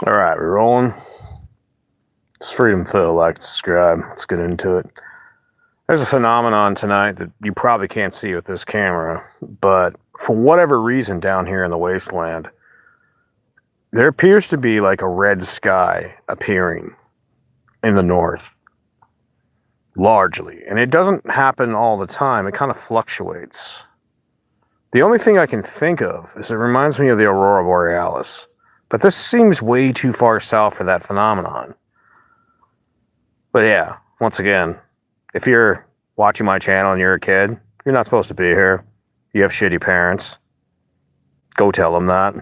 All right, we're rolling. It's Freedom Phil. Like, subscribe. Let's get into it. There's a phenomenon tonight that you probably can't see with this camera, but for whatever reason down here in the wasteland, there appears to be like a red sky appearing in the north, largely. And it doesn't happen all the time, it kind of fluctuates. The only thing I can think of is it reminds me of the Aurora Borealis, but this seems way too far south for that phenomenon. But yeah, once again, if you're watching my channel and you're a kid, you're not supposed to be here. You have shitty parents. Go tell them that.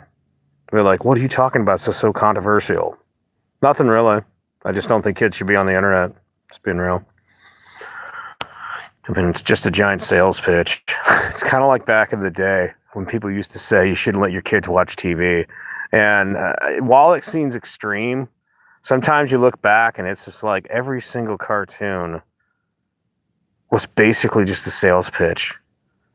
They're like, what are you talking about? It's so controversial. Nothing really. I just don't think kids should be on the internet. Just being real. I mean, it's just a giant sales pitch. It's kind of like back in the day when people used to say you shouldn't let your kids watch TV. And while it seems extreme, sometimes you look back and it's just like every single cartoon was basically just a sales pitch.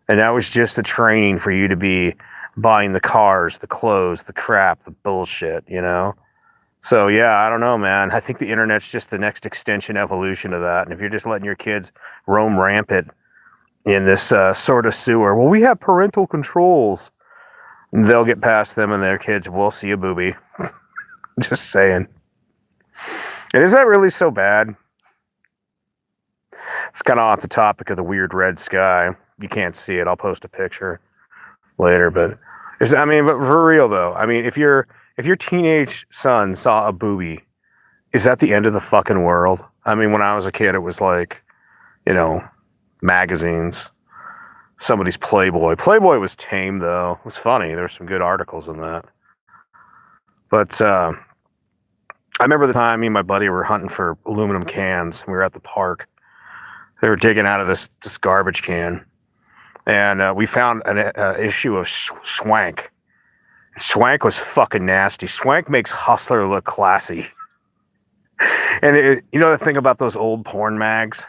And that was just a training for you to be buying the cars, the clothes, the crap, the bullshit, you know? So yeah, I don't know, man. I think the internet's just the next extension evolution of that. And if you're just letting your kids roam rampant in this sort of sewer, well, we have parental controls. They'll get past them and their kids will see a booby. Just saying. And is that really so bad? It's kind of off the topic of the weird red sky. You can't see it. I'll post a picture later, but but for real though, I mean, if your teenage son saw a booby, is that the end of the fucking world? I mean, when I was a kid, it was like, magazines, somebody's Playboy. Playboy was tame though. It was funny. There were some good articles in that. But I remember the time me and my buddy were hunting for aluminum cans. We were at the park. They were digging out of this garbage can. And we found an issue of Swank. Swank was fucking nasty. Swank makes Hustler look classy. And you know the thing about those old porn mags?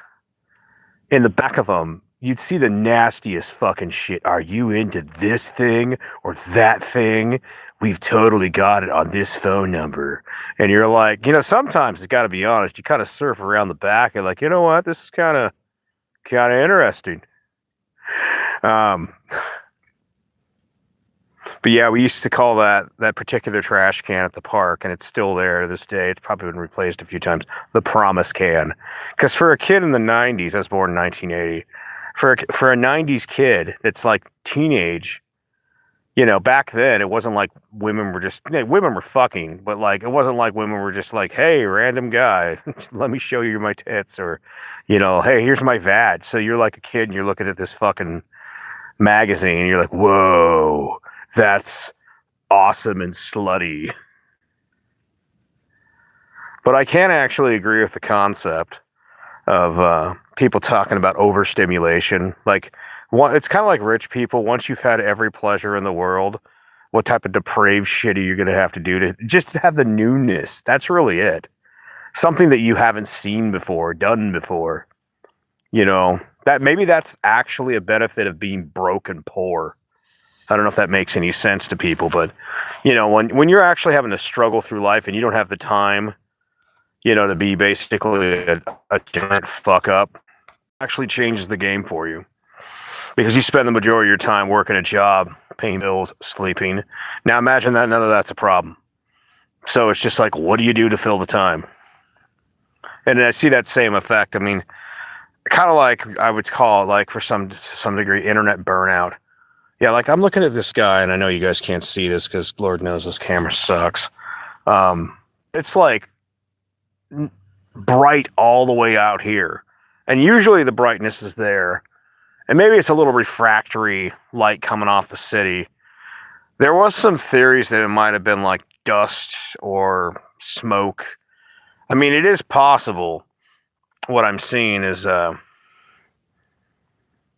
In the back of them, you'd see the nastiest fucking shit. Are you into this thing or that thing? We've totally got it on this phone number. And you're like, sometimes you got to be honest. You kind of surf around the back and like, you know what? This is kind of interesting. But yeah, we used to call that particular trash can at the park, and it's still there to this day. It's probably been replaced a few times. The Promise Can, because for a kid in the '90s, I was born in 1980. For a '90s kid that's like teenage, back then it wasn't like women were fucking, but like it wasn't like women were just like, hey, random guy, let me show you my tits, or hey, here's my vag. So you're like a kid and you're looking at this fucking magazine and you're like, whoa, that's awesome and slutty. But I can actually agree with the concept of people talking about overstimulation. Like, it's kind of like rich people. Once you've had every pleasure in the world, what type of depraved shit are you going to have to do to just have the newness? That's really it. Something that you haven't seen before, done before. That maybe that's actually a benefit of being broke and poor. I don't know if that makes any sense to people, but when you're actually having to struggle through life and you don't have the time, to be basically a giant fuck up, actually changes the game for you. Because you spend the majority of your time working a job, paying bills, sleeping. Now imagine that none of that's a problem. So it's just like, what do you do to fill the time? And I see that same effect. I mean, kind of like I would call it, like, for some degree, internet burnout. Yeah, like I'm looking at this guy, and I know you guys can't see this because Lord knows this camera sucks. It's like bright all the way out here. And usually the brightness is there. And maybe it's a little refractory light coming off the city. There was some theories that it might have been like dust or smoke. I mean, it is possible. What I'm seeing is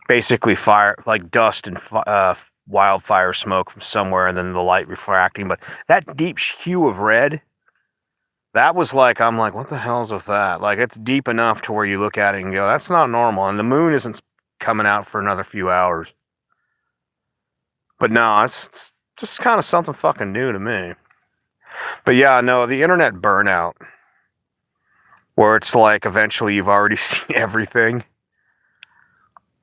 basically fire, like dust and wildfire smoke from somewhere, and then the light refracting. But that deep hue of red, that was like, I'm like, what the hell's with that? Like, it's deep enough to where you look at it and go, that's not normal. And the moon isn't coming out for another few hours. But no, it's just kind of something fucking new to me. But yeah, no, the internet burnout, where it's like eventually you've already seen everything.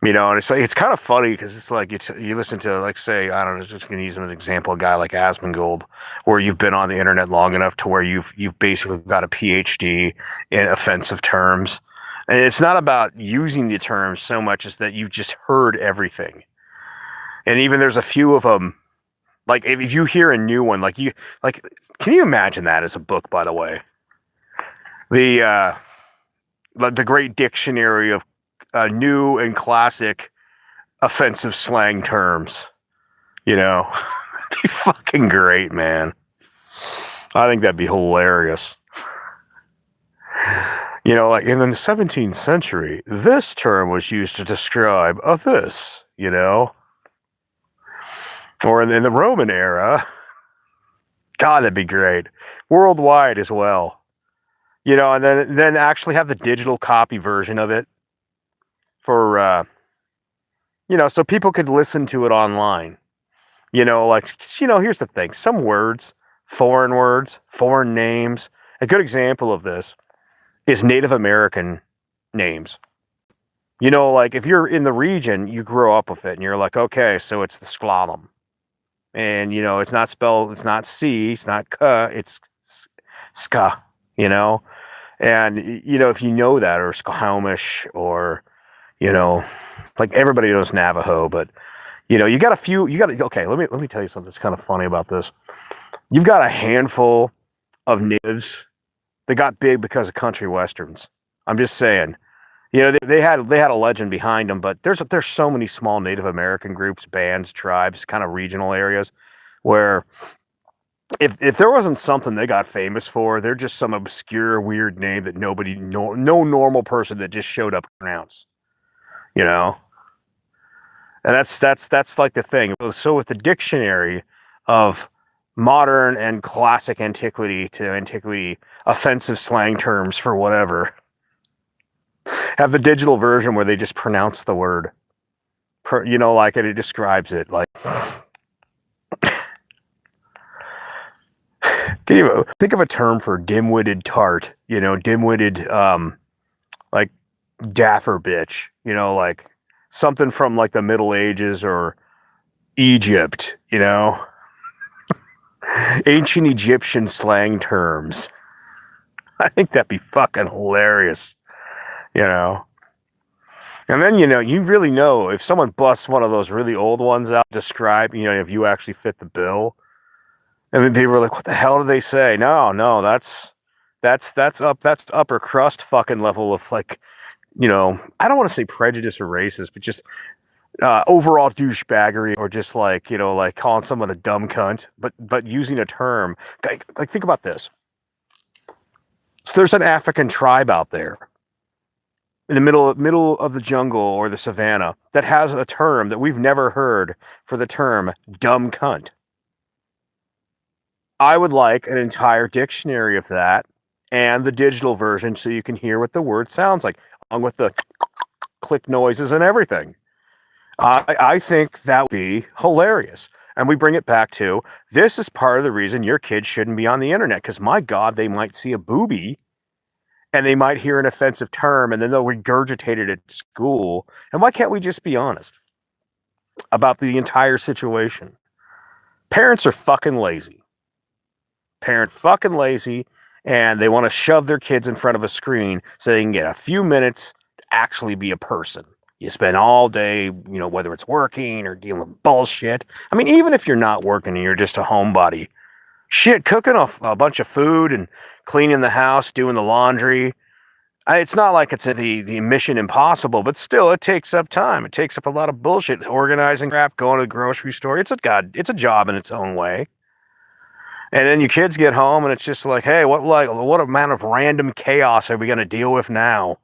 And it's like it's kind of funny because it's like you listen to, like, say, I don't know, just gonna use him as an example, a guy like Asmongold, where you've been on the internet long enough to where you've basically got a PhD in offensive terms, and it's not about using the terms so much as that you've just heard everything, and even there's a few of them. Like if you hear a new one, can you imagine that as a book? By the way, the Great Dictionary of new and classic offensive slang terms. That'd be fucking great, man. I think that'd be hilarious. Like in the 17th century, this term was used to describe a this, or in the Roman era. God, that'd be great. Worldwide as well. And then actually have the digital copy version of it for, so people could listen to it online. Here's the thing. Some words, foreign names. A good example of this is Native American names. Like if you're in the region, you grow up with it and you're like, okay, so it's the Sklallam. And, it's not spelled, it's not C, it's not K, it's Ska, And, if you know that, or Squamish, or, like everybody knows Navajo, but, okay, let me tell you something that's kind of funny about this. You've got a handful of natives that got big because of country westerns. I'm just saying. They had a legend behind them, but there's so many small Native American groups, bands, tribes, kind of regional areas, where if there wasn't something they got famous for, they're just some obscure, weird name that no normal person that just showed up pronounce, And that's like the thing. So with the dictionary of modern and classic antiquity to antiquity, offensive slang terms for whatever. Have the digital version where they just pronounce the word, like it describes it. Like, can you think of a term for dim-witted tart? Dim-witted, like daffer bitch. Like something from like the Middle Ages or Egypt. Ancient Egyptian slang terms. I think that'd be fucking hilarious. And then, you really know if someone busts one of those really old ones out, describe, if you actually fit the bill. And then people are like, what the hell do they say? No, that's upper crust fucking level of like, I don't want to say prejudice or racist, but just overall douchebaggery, or just like, like calling someone a dumb cunt, but using a term. Like think about this. So there's an African tribe out there in the middle of the jungle or the savannah that has a term that we've never heard for the term dumb cunt. I would like an entire dictionary of that and the digital version so you can hear what the word sounds like, along with the click noises and everything. I think that would be hilarious. And we bring it back to, this is part of the reason your kids shouldn't be on the internet, because my God, they might see a boobie and they might hear an offensive term and then they'll regurgitate it at school. And why can't we just be honest about the entire situation? Parents are fucking lazy. And they want to shove their kids in front of a screen so they can get a few minutes to actually be a person. You spend all day, whether it's working or dealing with bullshit. I mean, even if you're not working and you're just a homebody, shit, cooking a bunch of food and cleaning the house, doing the laundry. It's not like it's the mission impossible, but still, it takes up time. It takes up a lot of bullshit, organizing crap, going to the grocery store. It's a job in its own way. And then your kids get home and it's just like, hey, what amount of random chaos are we going to deal with now?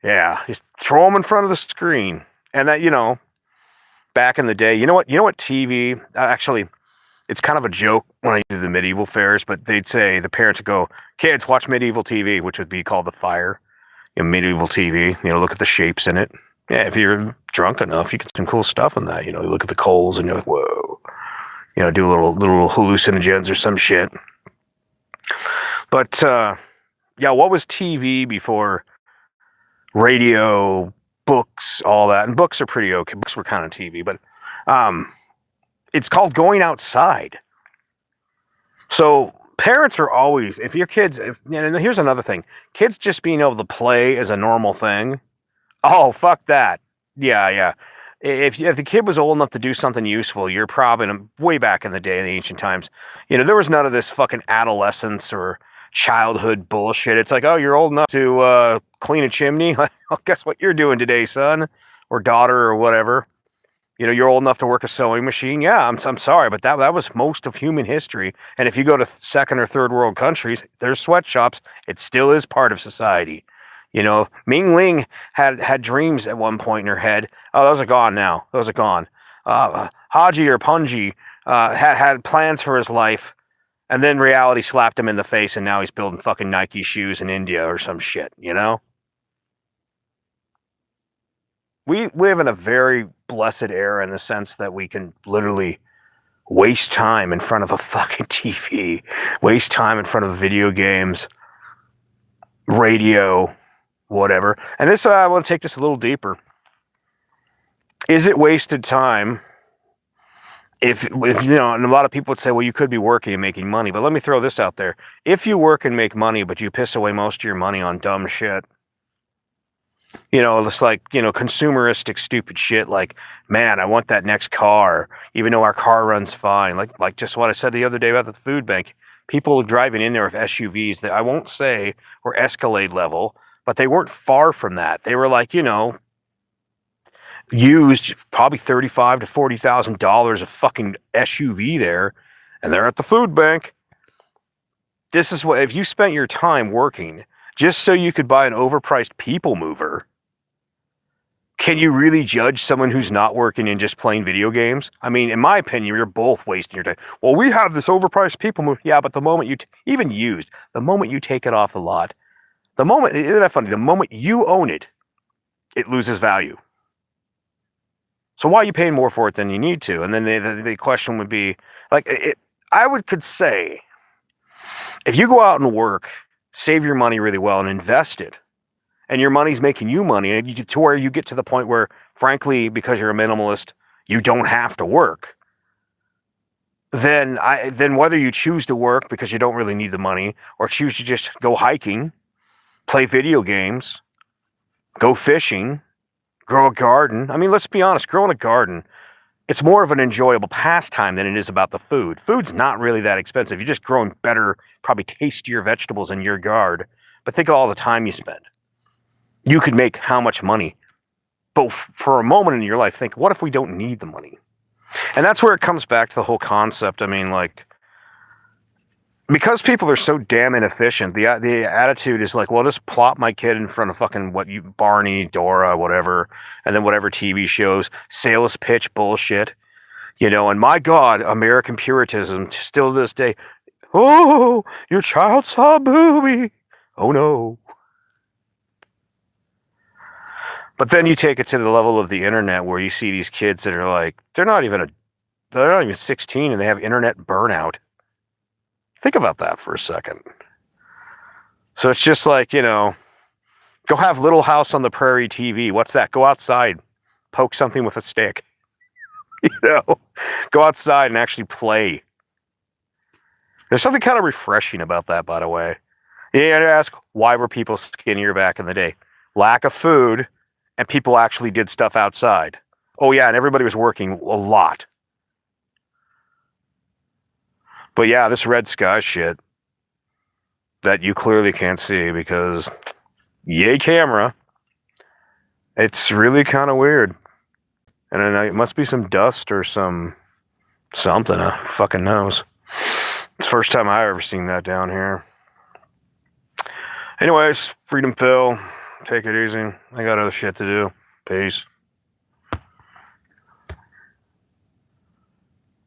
Yeah, just throw them in front of the screen. And that, back in the day, you know what TV, actually, it's kind of a joke when I do the medieval fairs, but they'd say, the parents would go, kids, watch medieval TV, which would be called the fire. Medieval TV, look at the shapes in it. Yeah, if you're drunk enough, you can see some cool stuff in that. You look at the coals and you're like, whoa. Do a little hallucinogens or some shit. But yeah, what was TV before radio, books, all that? And books are pretty okay. Books were kind of TV, but it's called going outside. So parents are always, if your kids, and here's another thing, kids just being able to play is a normal thing. Oh, fuck that. Yeah, yeah. If the kid was old enough to do something useful, you're probably way back in the day in the ancient times. There was none of this fucking adolescence or childhood bullshit. It's like, oh, you're old enough to clean a chimney. Well, guess what you're doing today, son or daughter or whatever. You're old enough to work a sewing machine. Yeah, I'm sorry, but that was most of human history. And if you go to second or third world countries, there's sweatshops. It still is part of society. Ming Ling had dreams at one point in her head. Oh, those are gone now. Those are gone. Haji or Punji had plans for his life, and then reality slapped him in the face, and now he's building fucking Nike shoes in India or some shit, We live in a very blessed era in the sense that we can literally waste time in front of a fucking TV, waste time in front of video games, radio, whatever. And this, I want to take this a little deeper. Is it wasted time? If and a lot of people would say, well, you could be working and making money. But let me throw this out there. If you work and make money, but you piss away most of your money on dumb shit, it's like, consumeristic, stupid shit like, man, I want that next car, even though our car runs fine. Like just what I said the other day about the food bank. People driving in there with SUVs that I won't say were Escalade level, but they weren't far from that. They were like, used probably $35,000 to $40,000 of fucking SUV there, and they're at the food bank. This is what, if you spent your time working just so you could buy an overpriced people mover, can you really judge someone who's not working and just playing video games? I mean, in my opinion, you're both wasting your time. Well, we have this overpriced people mover. Yeah, but the moment you, even used, the moment you take it off the lot, isn't that funny? The moment you own it, it loses value. So why are you paying more for it than you need to? And then the question would be, could say, if you go out and work, save your money really well and invest it, and your money's making you money, and to where you get to the point where, frankly, because you're a minimalist, you don't have to work, then whether you choose to work because you don't really need the money, or choose to just go hiking, play video games, go fishing, grow a garden. I mean, let's be honest, growing a garden, it's more of an enjoyable pastime than it is about the food. Food's not really that expensive. You're just growing better, probably tastier vegetables in your yard. But think of all the time you spend. You could make how much money? But for a moment in your life, think, what if we don't need the money? And that's where it comes back to the whole concept. I mean, because people are so damn inefficient, the attitude is like, well, just plop my kid in front of fucking Barney, Dora, whatever, and then whatever TV shows, sales pitch bullshit, and my God, American Puritanism, still to this day, oh, your child saw a booby. Oh no. But then you take it to the level of the internet where you see these kids that are like, they're not even 16 and they have internet burnout. Think about that for a second. So it's just like, go have Little House on the Prairie TV. What's that? Go outside, poke something with a stick. Go outside and actually play. There's something kind of refreshing about that, by the way. You gotta ask, why were people skinnier back in the day? Lack of food, and people actually did stuff outside. Oh yeah, and everybody was working a lot. But yeah, this red sky shit that you clearly can't see because, yay camera, it's really kind of weird. And then it must be some dust or something, who fucking knows. It's the first time I've ever seen that down here. Anyways, Freedom Phil, take it easy. I got other shit to do. Peace.